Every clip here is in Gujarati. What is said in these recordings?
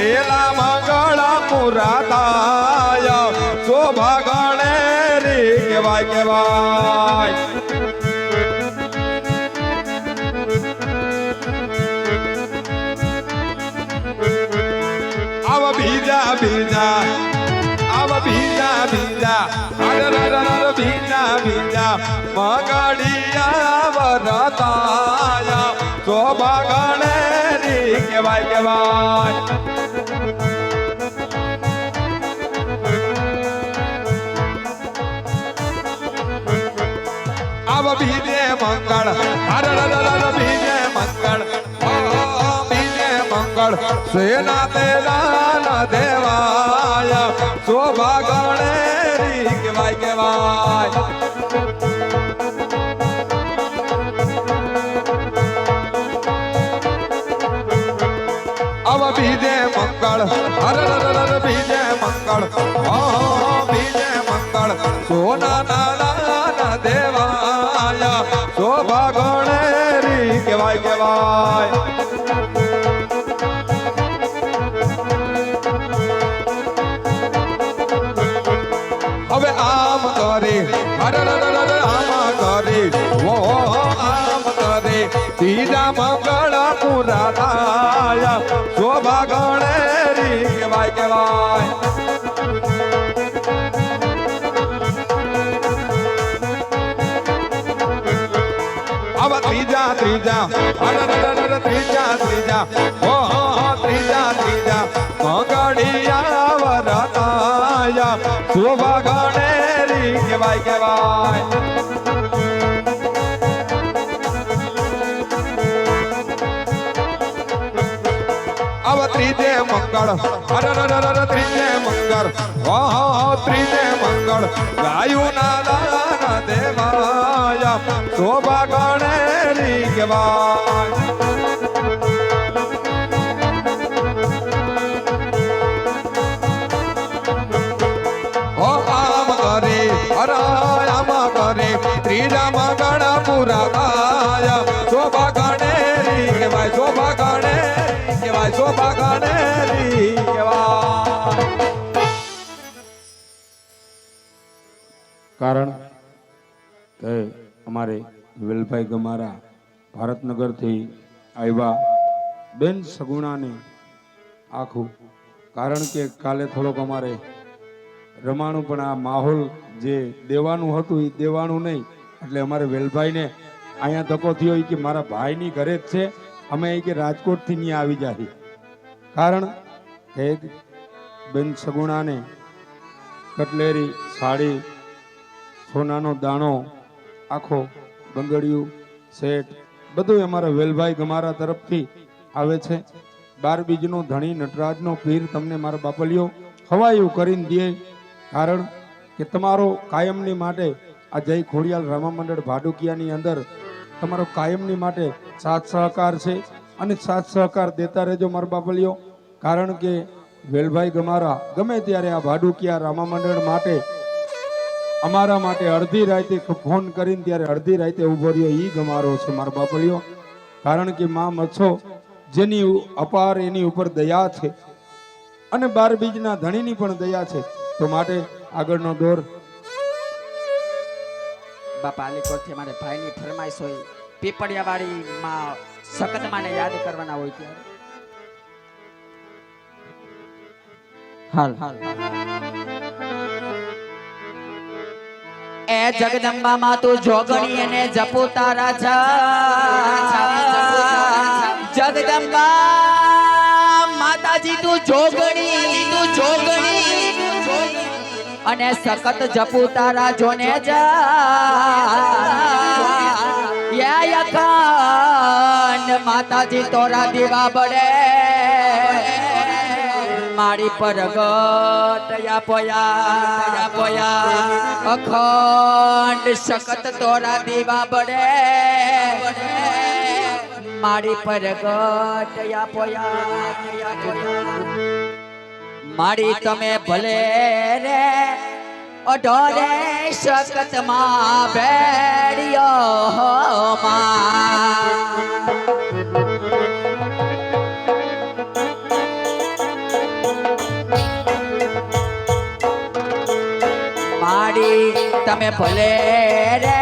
પેલા મંગળ પૂરા થાય શોભા ગણે રી કેવાય કેવાય આવ બીજા બીજા આવ બીજા બીજા બીજા બીજા મગડિયા વરતાયા શોભા ગણે રી કેવાય કેવાય આવ બીજે મંગળ બીજે મંગળ બીજે મંગળ સેના તેરા દેવાય શોભા ગણે રી કેવાય કેવાય આવ બીજે મંગળ બીજે મંગળ બીજે મંગળ સોના નાના દેવાય શોભા ગણે રી કેવાય કેવાય હવે આમ કરે આમ કરે ઓ આમ કરે સીધા મંગળ પૂરા થાય શોભા ગણે રી કેવાય કેવાય આવા ત્રીજા ત્રીજા ત્રીજા ત્રીજા ઓ ત્રીજા ત્રીજા મંગળિયા વરતાયા શોભા ગણે રી કેવાય કેવાય આવા ત્રીજે મંગળ ત્રીજે મંગળ ત્રીજે મંગળ ગાયું ના દાન દેવાય શોભા ગણે રી કેવાય ઓ આમ કરે આમ કરે ત્રીજા મંગળ પૂરા થાય શોભા ગણે રી કેવાય શોભા ગણે કેવાય શોભા ગણે રી કેવાય કારણ કે અમારે વેલભાઈ ગમારા ભારતનગરથી આવ્યા બેન સગુણાને આખું કારણ કે કાલે થોડોક અમારે રમાણું પણ આ માહોલ જે દેવાનું હતું એ દેવાનું નહીં એટલે અમારે વેલભાઈને અહીંયા ધક્કો થયો કે મારા ભાઈની ઘરે જ છે અમે કે રાજકોટથી ત્યાં આવી જાય કારણ કે બેન સગુણાને કટલેરી સાડી સોનાનો દાણો આખો બંગડિયું સેટ બધું અમારા વેલભાઈ ગમારા તરફથી આવે છે 12 બીજનો ધણી નટરાજનો પીર તમને મારા બાપલિયો હવાયું કરીને દે કારણ કે તમારો કાયમની માટે આ જય ખોડિયાલ રામા મંડળ ભાડુકિયાની અંદર તમારો કાયમની માટે સાથ સહકાર છે અને સાથ સહકાર દેતા રહેજો મારા બાપલિયો કારણ કે વેલભાઈ ગમારા ગમે ત્યારે આ ભાડુકિયા રામા મંડળ માટે અમારા માટે અડધી રાતે ફોન કરીને ત્યારે અડધી રાતે ઉભો રહ્યો ઈ ગમારો છે મારા બાપલિયો કારણ કે માં મચ્છો જેની અપાર એની ઉપર દયા છે અને 12 બીજના ધણીની પણ દયા છે તો માટે આગળનો દોર બાપા આલીકોટથી અમારે ભાઈની ફરમાઈશ હોય પીપળિયાવાડી માં સખતમાને યાદ કરવાના હોય ત્યારે હાલ હાલ એ જગદંબા માં તું જોગણી અને જપુ તારા જગદંબા માતાજી તું જોગણી અને સખત જપુ તારા જોને યા માતાજી તોરા દીવા બળે મારી પરગટ પોયા અખંડ સખત તોરા દીવા બળે મારી પરગટ પોયા મારી તમે ભલે રે અઢોરે સખત માં ભેડિયો માં તમે ભલે રે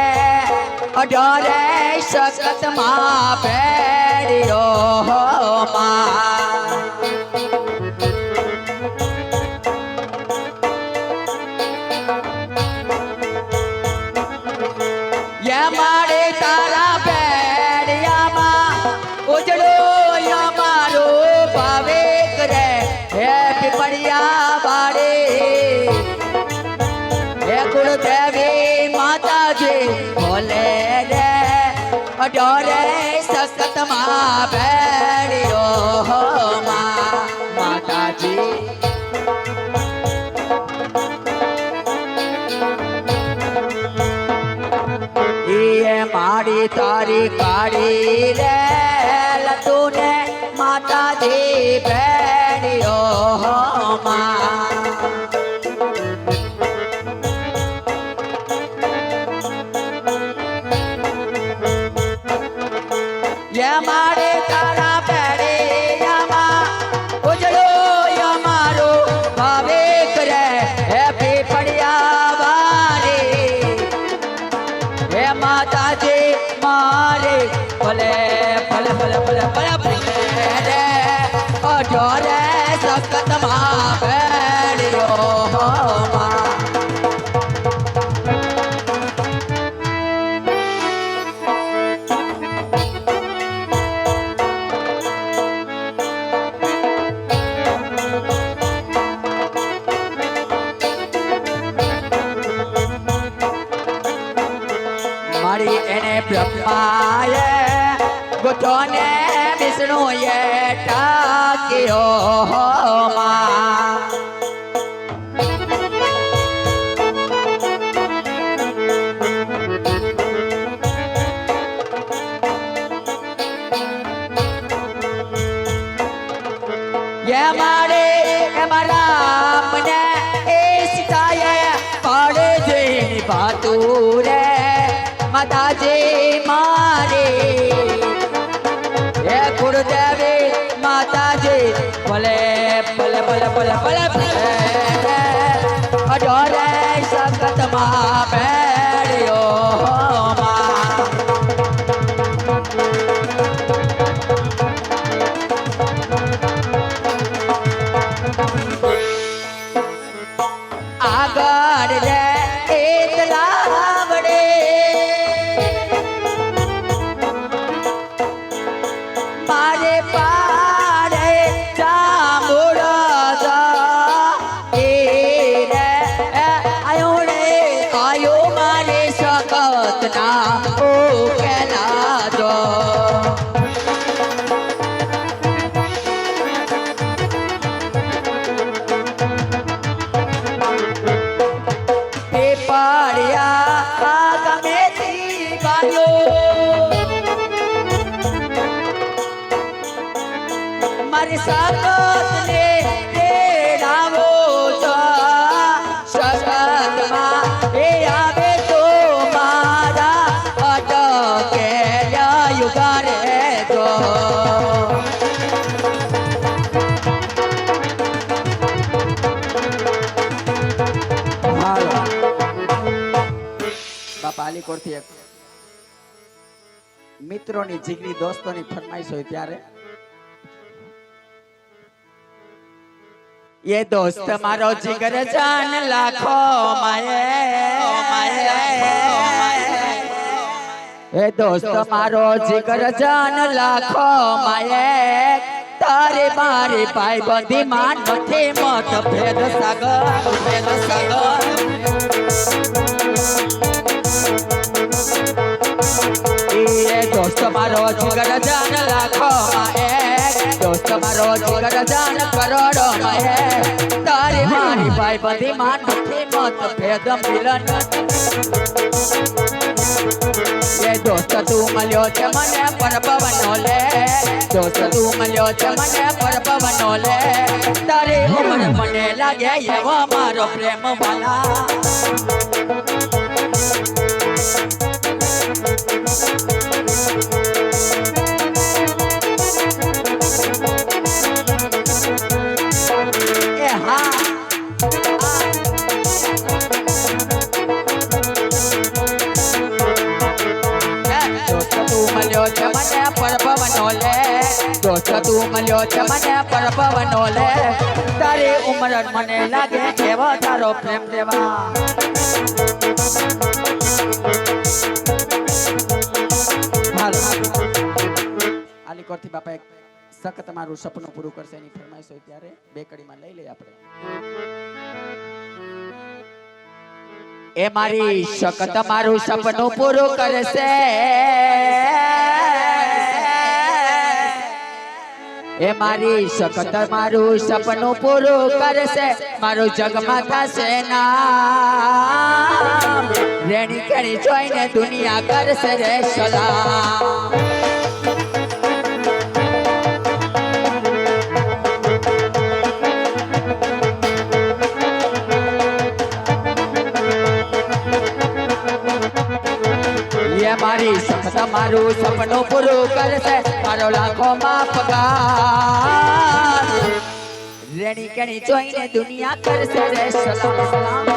અઢારે સખતમાં ભેળ્યો માં મારે તારા ભેળિયામાં ઉજળો મારો ભાવેક રે હે પીપળિયા વાળે હે કુળદેવી માતાજી ભલે રે અઢારે સખતમાં ભેળ્યો માતાજી મારી તારી કાળી રે લતુને માતાજી ભેળ્યો માં મારે તારા ભેળિયામાં ઉજળો મારો ભાવેક રે હે પીપળિયા વાળી હે માતાજી મારે ભલે ભલે ભલે ભલે ભલે ભલે રે અઢારે સખતમાં ભેળ્યો મારી એને બ્રહ્માએ ગોઠોને વિષ્ણુએ ટાક્યો માં મારે મારા મને એ સીતાએ પાડે જઈને ભાતું રે માતાજી મારે હે કુળદેવી માતાજી ભલે ભલે ભલે ભલે ભલે ભલે અઢારે સખતમાં ભેળ્યો આગળ રે તલાવડે મારે પાડે જાંબુડા એ રે આયો રે આયો મારે સખત ના ઓ કેલા જો પાડ્યા ગમેથી બાયો મારી સાગતને તેડાવો છો સગતમાં એ આવે તો મારા અટકે યુગારે તો પાલીકોટથી એક મિત્રોની જીગરી દોસ્તોની ફરમાઈશ હોય ત્યારે ये दोस्त मारो जिगर जान लाखो माये ये दोस्त मारो जिगर जान लाखो माये तारे मारे भाई बंदी मान मथे मत भेद सागर ये दोस्त मारो जिगर जान लाखो माये दोस्त मारो जिगर जान करोड़ो माये तारे मारी भाई बंदी मान मथे मत भेद मिलन ये दोस्त तू मल्यो छे मने पर पवनो ले दोस्त तू मल्यो छे मने पर पवनो ले तारे उमर मने लागे एवो मारो प्रेम वाला દોસ્ત તું મળ્યો છે મને પરપવનો લે તારી ઉંમર મને લાગે એવો તારો પ્રેમ દેવા આલીકોટથી બાપા એક સખત તમારું સપનું પૂરું કરશે એની ફરમાઈશ હોય ત્યારે બે કડીમાં લઈ લઈએ આપણે એ મારી સખત મારું સપનું પૂરું કરશે એ મારી સખત મારું સપનું પૂરું કરશે મારું જગમાં થશે નામ રેણી કેણી જોઈને દુનિયા કરશે રે સલામ મારી સખત મારું સપનું પૂરું કરશે મારો લાખોમાં પગાર રેણી કેણી જોઈને દુનિયા કરશે રે સલામ સલામ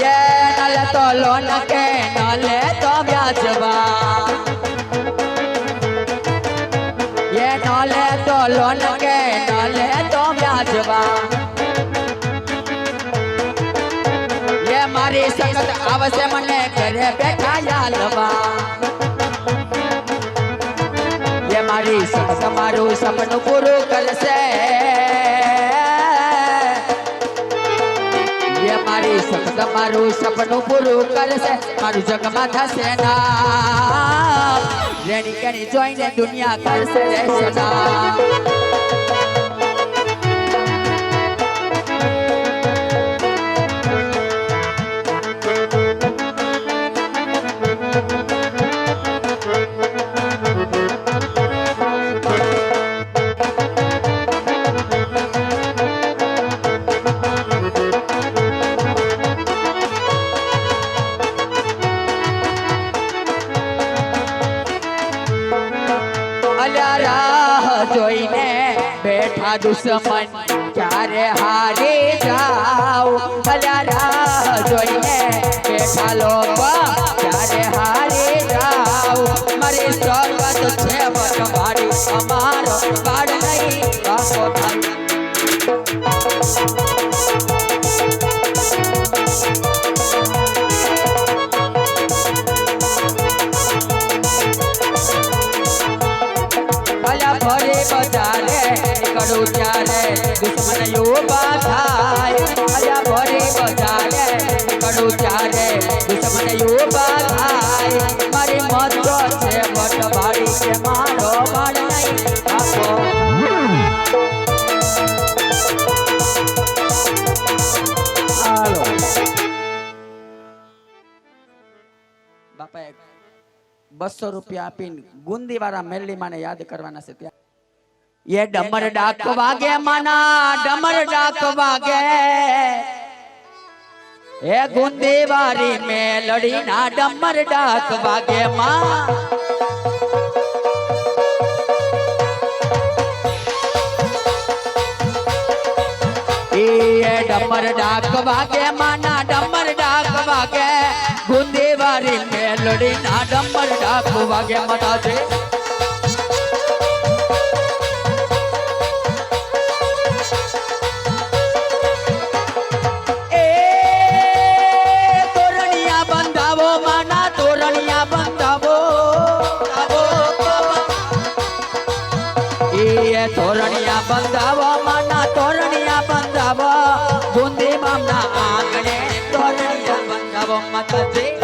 યે નલે તો લોન કે નલે તો વ્યાજવા યે નલે તો લોન કે નલે તો વ્યાજવા યે મારી સખત આવશે મને ઘરે બેઠા યાલવા યે મારી સખત મારું સપનું પૂરું કરશે યે મારી સખત મારું સપનું પૂરું કરશે મારું જગમાં થશે નામ રેણી કેણી જોઈને દુનિયા કરશે રે સલામ રાહ જોઈને બેઠા દુશ્મન ક્યારે હારી જાવ રાહ જોઈને બેઠા લોકો ક્યારે હારી જાવ મારી સ્વર્ગત છે તમારી અમારો બાળ નહીં બાપો થાય ભરે બજારે નીકળું ત્યારે દુશ્મન યુવા થાય અલ્યા ભરે બજારે નીકળું ત્યારે દુશ્મન યુવા થાય મારી મત છે વટ ભાડી કે મારો બાળ નહીં આપો બાપા 200 રૂપિયા આપીને ગુંદી વાળા મેલડી માને યાદ કરવાના છે ત્યાં ये डमर डाक वागे मना डमर डाक वागे ए गुंदी वारी में लड़ी ना डमर डाक वागे मां ये डमर डाक वागे मना डमर डाक वागे गुंदी वारी में लड़ी ना डमर डाक वागे मना दे तोरणिया बंधावा माना तोरणिया बंधावा बूंदी मामना आंगणे तोरणिया बंधावा माता जी